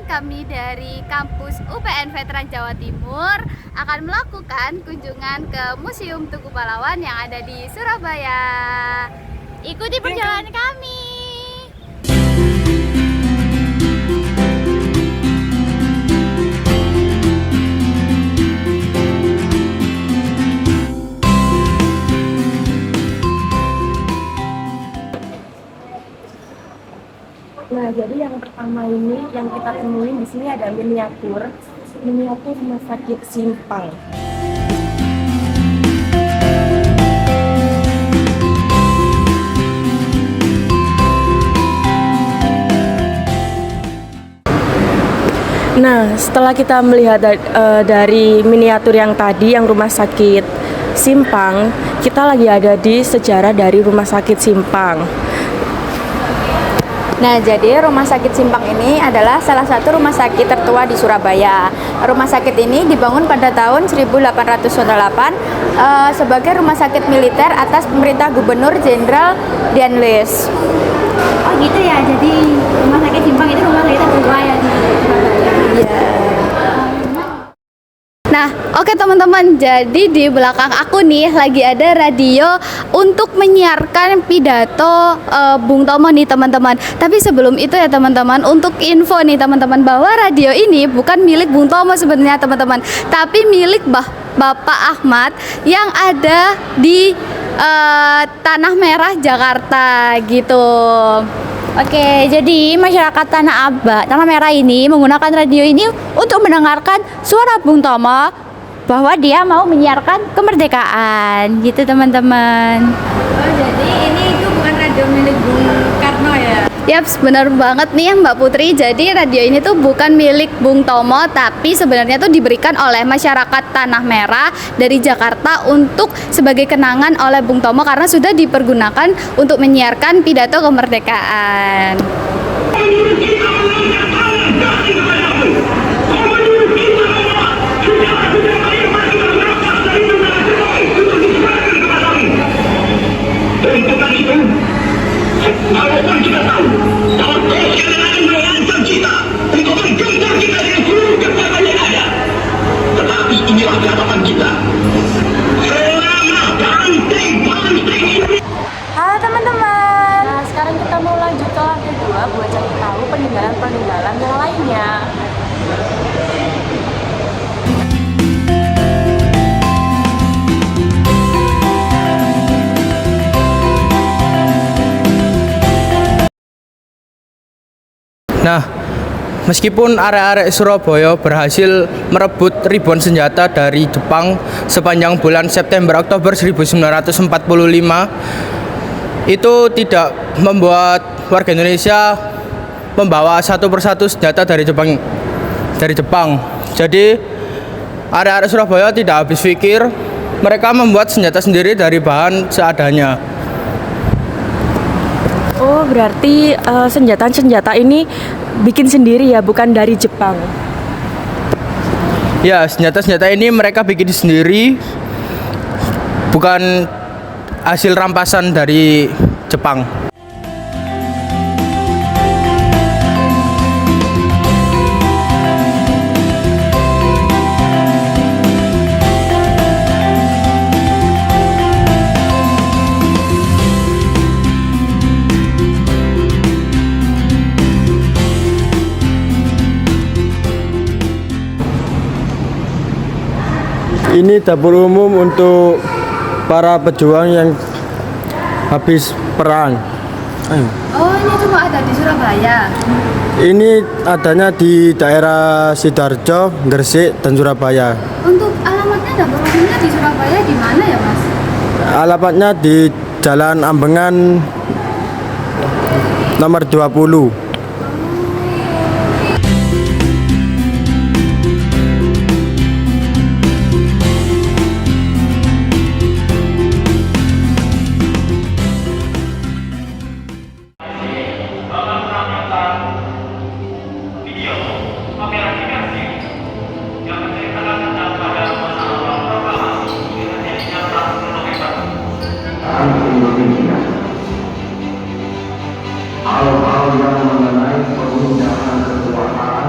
kami dari kampus UPN Veteran Jawa Timur akan melakukan kunjungan ke Museum Tugu Pahlawan yang ada di Surabaya. Ikuti perjalanan kami. Nah, jadi yang pertama ini yang kita temuin di sini ada miniatur rumah sakit Simpang. Nah, setelah kita melihat dari miniatur yang tadi, yang rumah sakit Simpang, kita lagi ada di sejarah dari rumah sakit Simpang. Nah, jadi Rumah Sakit Simpang ini adalah salah satu rumah sakit tertua di Surabaya. Rumah sakit ini dibangun pada tahun 1808 sebagai rumah sakit militer atas pemerintah Gubernur Jenderal Dian Lees. Oh gitu ya, jadi Rumah Sakit Simpang itu rumah sakit tertua ya di Surabaya. Iya. Nah, oke teman-teman, jadi di belakang aku nih lagi ada radio untuk menyiarkan pidato Bung Tomo nih teman-teman. Tapi sebelum itu ya teman-teman, untuk info nih teman-teman bahwa radio ini bukan milik Bung Tomo sebenarnya teman-teman, tapi milik Bapak Ahmad yang ada di Tanah Merah Jakarta gitu. Oke, jadi masyarakat Tanah Merah ini menggunakan radio ini untuk mendengarkan suara Bung Tomo bahwa dia mau menyiarkan kemerdekaan, gitu teman-teman. Oh, jadi ini itu bukan radio milik Bung Karno ya? Yaps, benar banget nih Mbak Putri. Jadi radio ini tuh bukan milik Bung Tomo, tapi sebenarnya tuh diberikan oleh masyarakat Tanah Merah dari Jakarta untuk sebagai kenangan oleh Bung Tomo karena sudah dipergunakan untuk menyiarkan pidato kemerdekaan. Walaupun kita tahu bahwa Tuhan akan mengancam kita untuk menggempur kita dengan seluruh kekuatan yang ada, tetapi inilah harapan kita. Selama banteng ini. Halo teman-teman. Nah, sekarang kita mau lanjut ke lantai 2 buat cari tahu peninggalan-peninggalan yang lainnya. Nah, meskipun arek-arek Surabaya berhasil merebut ribuan senjata dari Jepang sepanjang bulan September-Oktober 1945, itu tidak membuat warga Indonesia membawa satu persatu senjata dari Jepang. Jadi, arek-arek Surabaya tidak habis pikir, mereka membuat senjata sendiri dari bahan seadanya. Oh, berarti senjata-senjata ini bikin sendiri ya, bukan dari Jepang. Ya, senjata-senjata ini mereka bikin sendiri, bukan hasil rampasan dari Jepang. Ini dapur umum untuk para pejuang yang habis perang. Oh, ini cuma ada di Surabaya. Ini adanya di daerah Sidoarjo, Gresik, dan Surabaya. Untuk alamatnya dapur umumnya di Surabaya di mana ya, Mas? Alamatnya di Jalan Ambengan nomor 20. Hal-hal yang mengenai pengundangan kekuasaan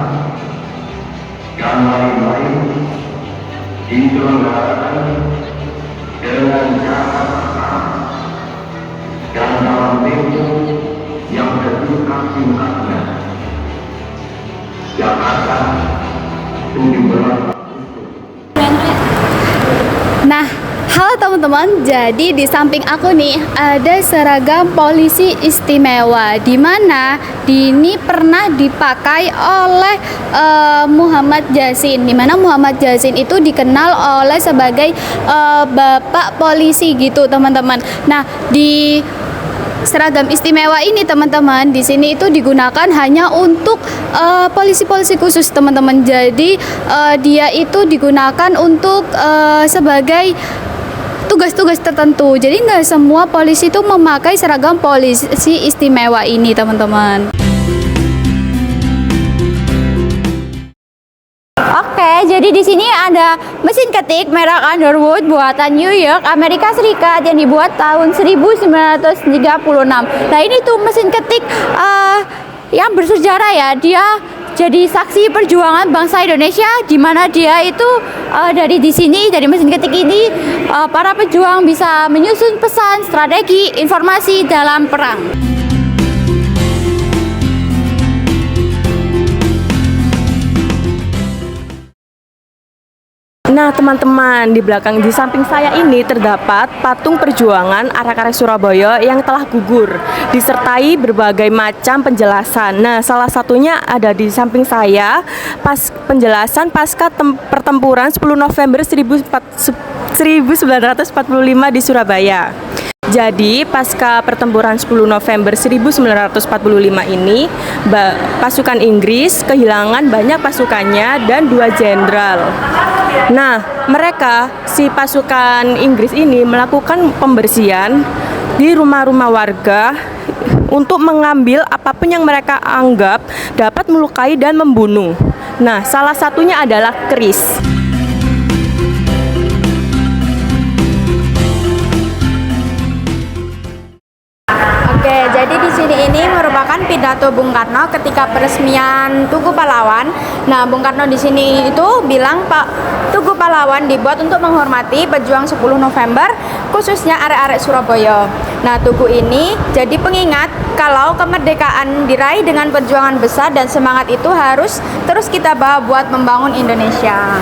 dan lain-lain diselenggarakan dengan cara dan dalam tempo yang sesingkat-singkatnya. Jakarta, 17 Nah, halo teman-teman. Jadi di samping aku nih ada seragam polisi istimewa, di mana ini pernah dipakai oleh Muhammad Yasin. Di mana Muhammad Yasin itu dikenal oleh sebagai bapak polisi gitu, teman-teman. Nah, di seragam istimewa ini teman-teman, di sini itu digunakan hanya untuk polisi-polisi khusus teman-teman. Jadi dia itu digunakan untuk sebagai tugas-tugas tertentu. Jadi nggak semua polisi itu memakai seragam polisi istimewa ini teman-teman. Oke, jadi di sini ada mesin ketik merek Underwood buatan New York, Amerika Serikat yang dibuat tahun 1936. Nah, ini tuh mesin ketik yang bersejarah ya. Dia jadi saksi perjuangan bangsa Indonesia, di mana dia itu dari di sini, dari mesin ketik ini para pejuang bisa menyusun pesan, strategi, informasi dalam perang. Nah teman-teman, di belakang di samping saya ini terdapat patung perjuangan arek-arek Surabaya yang telah gugur, disertai berbagai macam penjelasan. Nah, salah satunya ada di samping saya, penjelasan pasca pertempuran 10 November 1945 di Surabaya. Jadi, pasca pertempuran 10 November 1945 ini, pasukan Inggris kehilangan banyak pasukannya dan 2 jenderal. Nah, mereka, si pasukan Inggris ini melakukan pembersihan di rumah-rumah warga untuk mengambil apapun yang mereka anggap dapat melukai dan membunuh. Nah, salah satunya adalah keris. Oke, jadi di sini ini merupakan pidato Bung Karno ketika peresmian Tugu Pahlawan. Nah, Bung Karno di sini itu bilang Tugu Pahlawan dibuat untuk menghormati pejuang 10 November, khususnya arek-arek Surabaya. Nah, tugu ini jadi pengingat kalau kemerdekaan diraih dengan perjuangan besar dan semangat itu harus terus kita bawa buat membangun Indonesia.